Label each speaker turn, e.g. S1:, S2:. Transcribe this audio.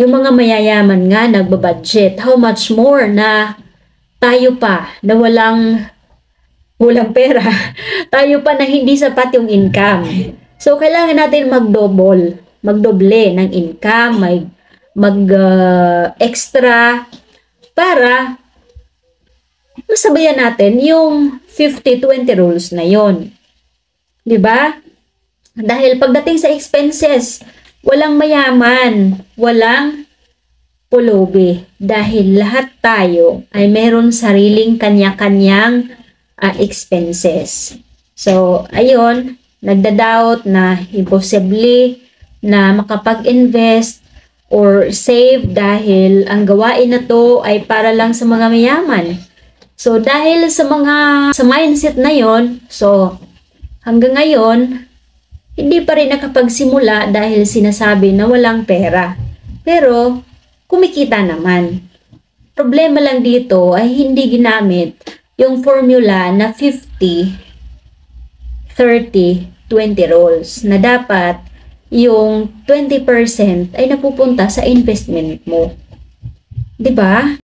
S1: Yung mga mayayaman nga nagbabudget. How much more na tayo pa na walang pera. Tayo pa na hindi sapat yung income. So, kailangan natin magdoble ng income, extra para masabayan natin yung 50-20 rules na yon. 'Di ba? Dahil pagdating sa expenses, walang mayaman, walang pulubi. Dahil lahat tayo ay meron sariling kanya-kanyang expenses. So, ayun, nagda-doubt na imposible na makapag-invest or save dahil ang gawain na to ay para lang sa mga mayaman. So, dahil sa mindset na yon, so, hanggang ngayon, hindi pa rin nakapagsimula dahil sinasabi na walang pera. Pero, kumikita naman. Problema lang dito ay hindi ginamit yung formula na 50-30-20 rules na dapat yung 20% ay napupunta sa investment mo. 'Di ba?